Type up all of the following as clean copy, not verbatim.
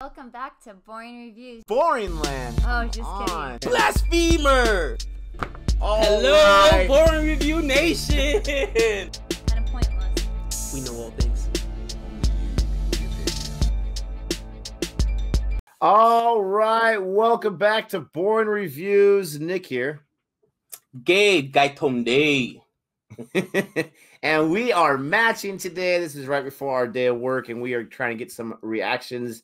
Welcome back to Boring Reviews. Boring land. Oh, just kidding. Blasphemer! Hello, right. Boring Review Nation! Kind of pointless. We know all things. All right, welcome back to Boring Reviews. Nick here. Gabe, Gaitomde. And we are matching today. This is right before our day of work, and we are trying to get some reactions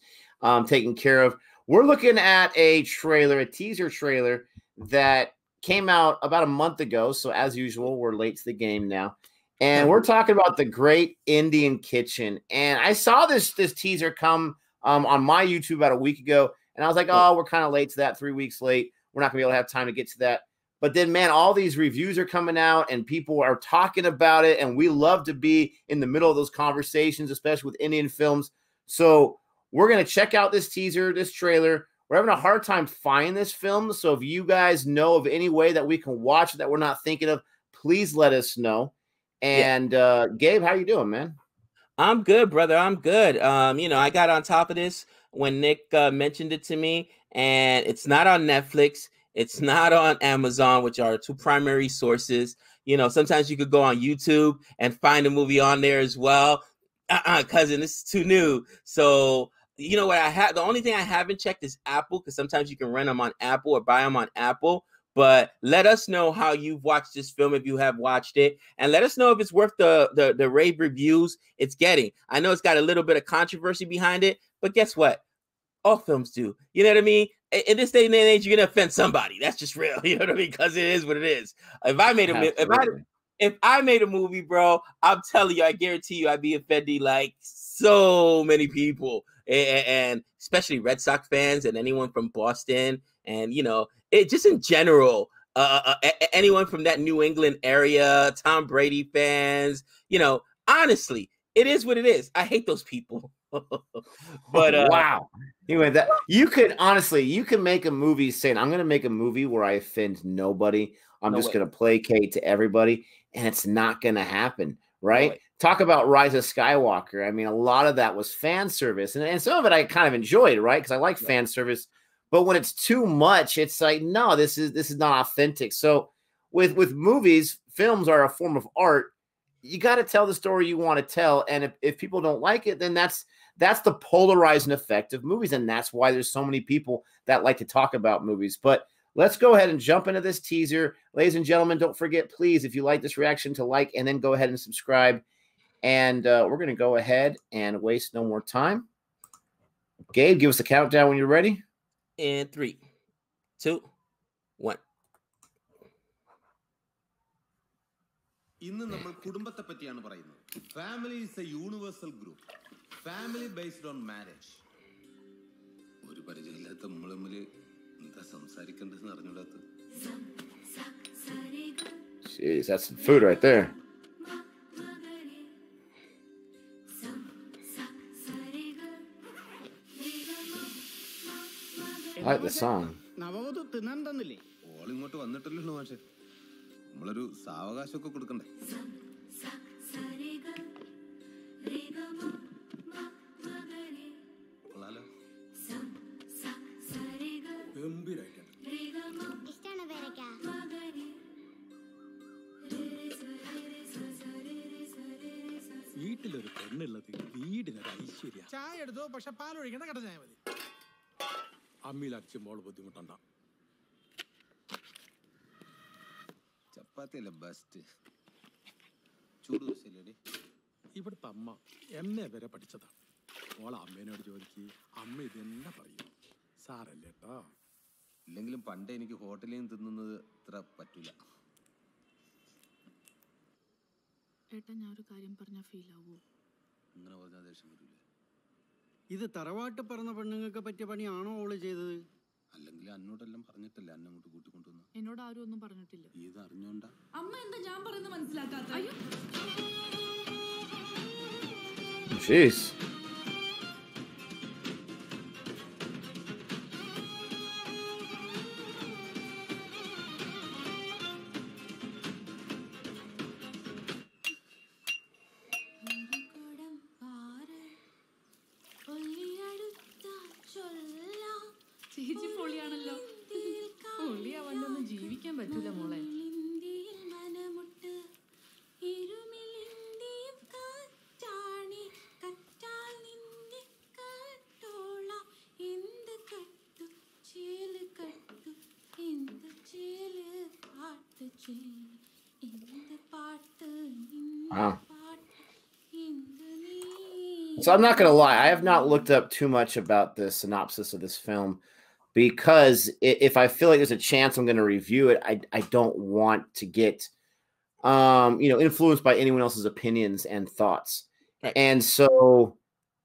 taken care of. We're looking at a trailer, a teaser trailer that came out about a month ago. So as usual, we're late to the game now. And we're talking about The Great Indian Kitchen. And I saw this teaser come on my YouTube about a week ago. And I was like, oh, we're kind of late to that, 3 weeks late. We're not going to be able to have time to get to that. But then, man, all these reviews are coming out and people are talking about it. And we love to be in the middle of those conversations, especially with Indian films. So we're going to check out this teaser, this trailer. We're having a hard time finding this film. So if you guys know of any way that we can watch it that we're not thinking of, please let us know. And Gabe, how you doing, man? I'm good, brother. I'm good. I got on top of this when Nick mentioned it to me, and it's not on Netflix. It's not on Amazon, which are two primary sources. You know, sometimes you could go on YouTube and find a movie on there as well. Cousin, this is too new. So, you know what I have? The only thing I haven't checked is Apple, because sometimes you can rent them on Apple or buy them on Apple. But let us know how you've watched this film if you have watched it, and let us know if it's worth the rave reviews it's getting. I know it's got a little bit of controversy behind it, but guess what? All films do. You know what I mean? In this day and age, you're gonna offend somebody. That's just real. You know what I mean? Because it is what it is. If I made a movie, bro, I'm telling you, I guarantee you, I'd be offending like so many people, and especially Red Sox fans and anyone from Boston, and it just in general, anyone from that New England area, Tom Brady fans. Honestly, it is what it is. I hate those people. But wow, that you can make a movie saying, I'm going to make a movie where I offend nobody. I'm just going to placate to everybody, and it's not going to happen, right? No. Talk about Rise of Skywalker. I mean, a lot of that was fan service, and some of it I kind of enjoyed, right? Because I like fan service. But when it's too much, it's like, no, this is not authentic. So with movies, films are a form of art. You got to tell the story you want to tell, and if people don't like it, then that's the polarizing effect of movies, and that's why there's so many people that like to talk about movies. But let's go ahead and jump into this teaser. Ladies and gentlemen, don't forget, please, if you like this reaction, to like and then go ahead and subscribe. And we're going to go ahead and waste no more time. Gabe, give us a countdown when you're ready. In 3, 2, 1. ഇന്ന് നമ്മൾ കുടുംബത്തെ പറ്റിയാണ് പറയുന്നത്. Family is a universal group. Family based on marriage. ഒരു പരിചയമില്ലാത്ത നമ്മൾ തമ്മിൽ എന്താ സംസാരിക്കേണ്ടതെന്ന് അറിഞ്ഞൂടാത്ത. Jeez, that's some food right there. I like the song. All ഇങ്ങോട്ട് വന്നിട്ടല്ലോ മാഷെ. നമ്മളൊരു സാവകാശമൊക്കെ കൊടുക്കണ്ടേ? വീട്ടിലൊരു പെണ്ണുള്ളത് വീടിനൊരു ഐശ്വര്യ. ചായ എടുത്തോ, പക്ഷെ പാലൊഴിക്കേണ്ട കട്ട ചായ മതി. അമ്മിയിൽ അരച്ച് മോള് ബുദ്ധിമുട്ടണ്ട. ചപ്പാത്തി അല്ല ബെസ്റ്റ്. ചൂട് ദോശയില്ലേ? ഇവിടുത്തെ അമ്മ എന്നെ വരെ പഠിച്ചതാണ്. മോളെ അമ്മേനോട് ചോദിക്ക്, അമ്മ ഇതെന്നെ പറയും. സാരല്ലേ കേട്ടോ. ഇല്ലെങ്കിലും പണ്ടേ എനിക്ക് ഹോട്ടലിൽ നിന്ന് തിന്നുന്നത് അത്ര പറ്റൂല. ഏട്ടാ, ഞാൻ ഒരു കാര്യം പറഞ്ഞാൽ ഫീൽ ആവോ? അങ്ങനെ പറഞ്ഞാൽ ദേഷ്യം വരില്ലേ? ഇത് തറവാട്ട് പറഞ്ഞ പെണ്ണുങ്ങൾക്ക് പറ്റിയ പണിയാണോ ഓള് ചെയ്തത്? അല്ലെങ്കിൽ അന്നോടെല്ലാം പറഞ്ഞിട്ടല്ലേ അന്നെ അങ്ങോട്ട് കൂട്ടിക്കൊണ്ടുവന്നു? എന്നോട് ആരും ഒന്നും പറഞ്ഞിട്ടില്ല. ഇത് അറിഞ്ഞോണ്ടാ? അമ്മ എന്താ ഞാൻ പറയുന്നത് മനസ്സിലാക്കാത്ത? Jeez. ചേച്ചി പൊളിയാണല്ലോ. പൊളിയാവണ്ടൊന്നും ജീവിക്കാൻ പറ്റൂല മോളെ. Wow. So I'm not going to lie. I have not looked up too much about the synopsis of this film because if I feel like there's a chance I'm going to review it, I don't want to get, influenced by anyone else's opinions and thoughts. Right. And so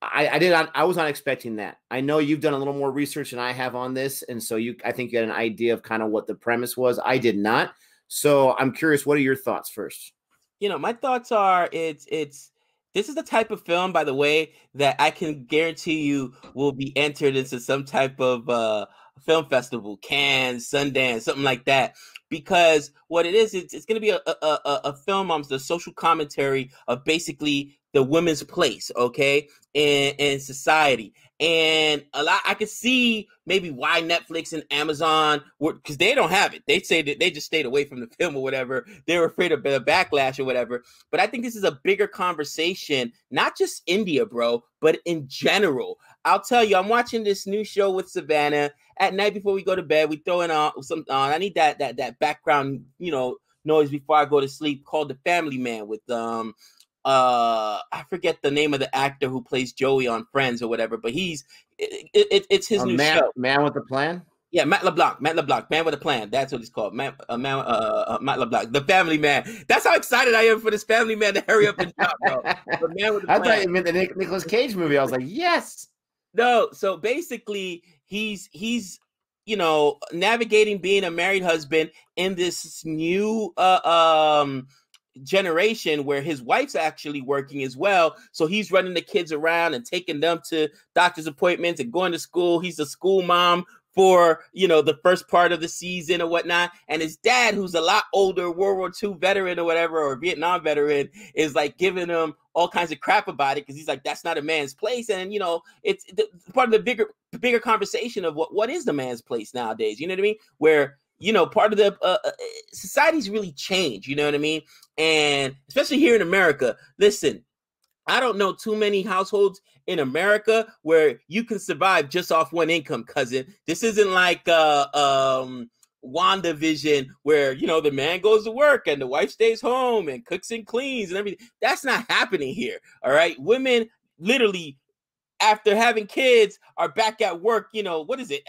I was not expecting that. I know you've done a little more research than I have on this. And so I think you had an idea of kind of what the premise was. I did not. So I'm curious, what are your thoughts first? My thoughts are this is the type of film, by the way, that I can guarantee you will be entered into some type of film festival, Cannes, Sundance, something like that. Because what it is, it's going to be a film on the social commentary of basically the women's place, okay, in society. And I could see maybe why Netflix and Amazon because they don't have it. They say that they just stayed away from the film or whatever. They're afraid of the backlash or whatever. But I think this is a bigger conversation, not just India, bro, but in general. I'll tell you, I'm watching this new show with Savannah at night before we go to bed. We throw in some on. I need that background, noise before I go to sleep, called The Family Man with I forget the name of the actor who plays Joey on Friends or whatever, but it's his new show. Man with a Plan? Yeah, Matt LeBlanc, Man with a Plan. That's what it's called. Matt LeBlanc, The Family Man. That's how excited I am for this Family Man to hurry up and drop, bro. The Man with a Plan. I thought you meant the Nicolas Cage movie. I was like, yes. No, so basically he's navigating being a married husband in this new generation where his wife's actually working as well. So he's running the kids around and taking them to doctor's appointments and going to school. He's a school mom for, the first part of the season or whatnot. And his dad, who's a lot older, World War II veteran or whatever, or Vietnam veteran, is like giving him all kinds of crap about it because he's like, that's not a man's place. And, it's part of the bigger conversation of what is the man's place nowadays. You know what I mean? Where, part of the society's really changed. You know what I mean? And especially here in America, listen, I don't know too many households in America where you can survive just off one income, cousin. This isn't like WandaVision where, the man goes to work and the wife stays home and cooks and cleans and everything. That's not happening here. All right. Women literally, after having kids, are back at work. What is it?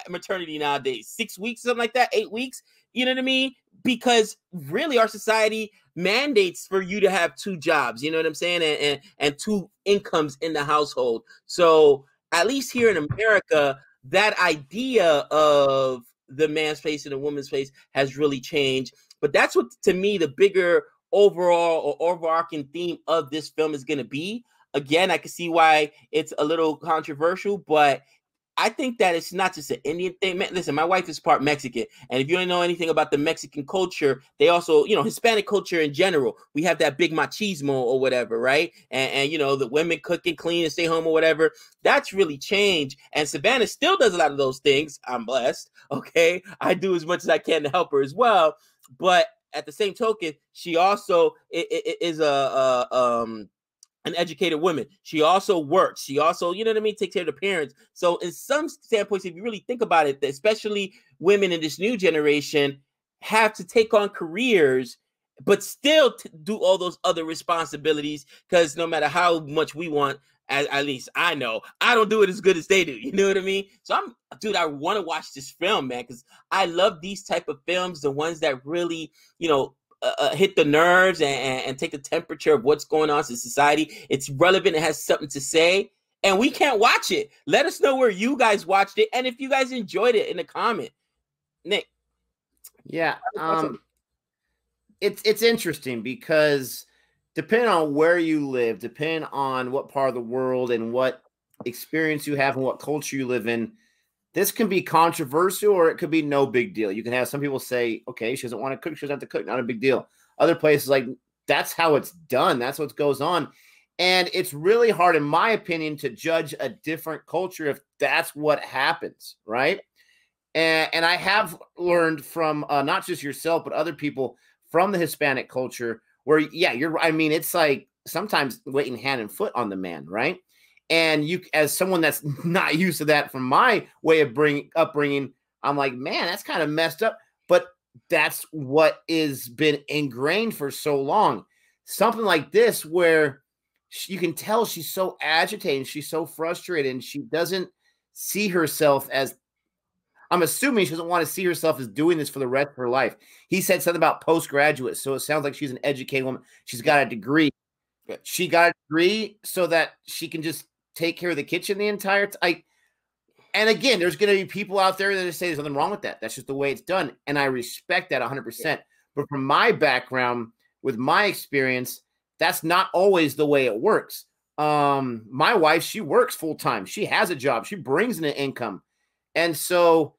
Maternity nowadays, 6 weeks, something like that, 8 weeks. You know what I mean? Because really our society mandates for you to have two jobs, you know what I'm saying? And two incomes in the household. So at least here in America, that idea of the man's place and the woman's place has really changed. But that's what, to me, the bigger overall or overarching theme of this film is going to be. Again, I can see why it's a little controversial, but I think that it's not just an Indian thing. Man, listen, my wife is part Mexican. And if you don't know anything about the Mexican culture, they also, Hispanic culture in general, we have that big machismo or whatever, right? And the women cook and clean and stay home or whatever. That's really changed. And Savannah still does a lot of those things. I'm blessed. Okay. I do as much as I can to help her as well. But at the same token, she also is an educated woman. She also works. She also, takes care of the parents. So in some standpoints, if you really think about it, especially women in this new generation have to take on careers, but still do all those other responsibilities. Because no matter how much we want, at least I know, I don't do it as good as they do. You know what I mean? So I want to watch this film, man, because I love these type of films, the ones that really, hit the nerves and take the temperature of what's going on in society. It's relevant. It has something to say. And we can't watch it. Let us know where you guys watched it. And if you guys enjoyed it in the comment. Nick. Yeah. It's interesting because depending on where you live, depending on what part of the world and what experience you have and what culture you live in, this can be controversial or it could be no big deal. You can have some people say, okay, she doesn't want to cook. She doesn't have to cook. Not a big deal. Other places like that's how it's done. That's what goes on. And it's really hard, in my opinion, to judge a different culture if that's what happens, right? And I have learned from not just yourself, but other people from the Hispanic culture where, yeah, I mean, it's like sometimes waiting hand and foot on the man, right? And you, as someone that's not used to that from my way of upbringing, I'm like, man, that's kind of messed up. But that's what is been ingrained for so long. Something like this where you can tell she's so agitated, she's so frustrated, and she doesn't see herself as, I'm assuming she doesn't want to see herself as doing this for the rest of her life. He said something about postgraduate, so it sounds like she's an educated woman. She's got a degree. She got a degree so that she can just take care of the kitchen the entire time. And again, there's going to be people out there that say there's nothing wrong with that. That's just the way it's done. And I respect that 100%. But from my background, with my experience, that's not always the way it works. My wife, she works full time. She has a job. She brings in an income. And so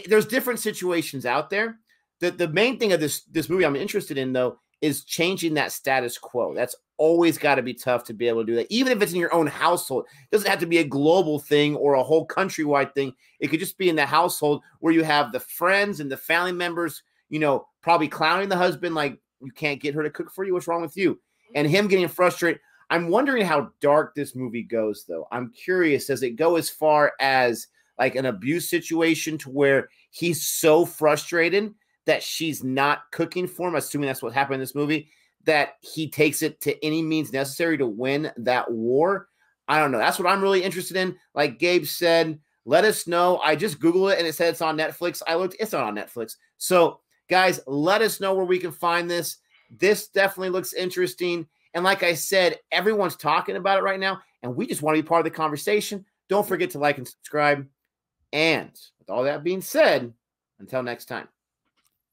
there's different situations out there. The main thing of this movie I'm interested in, though, is changing that status quo. That's always got to be tough to be able to do that. Even if it's in your own household, it doesn't have to be a global thing or a whole countrywide thing. It could just be in the household where you have the friends and the family members, you know, probably clowning the husband, like, you can't get her to cook for you. What's wrong with you? And him getting frustrated. I'm wondering how dark this movie goes, though. I'm curious, does it go as far as like an abuse situation to where he's so frustrated that she's not cooking for him, assuming that's what happened in this movie, that he takes it to any means necessary to win that war? I don't know. That's what I'm really interested in. Like Gabe said, let us know. I just Googled it and it said it's on Netflix. I looked, it's not on Netflix. So guys, let us know where we can find this. This definitely looks interesting. And like I said, everyone's talking about it right now, and we just want to be part of the conversation. Don't forget to like and subscribe. And with all that being said, until next time.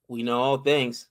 We know all things.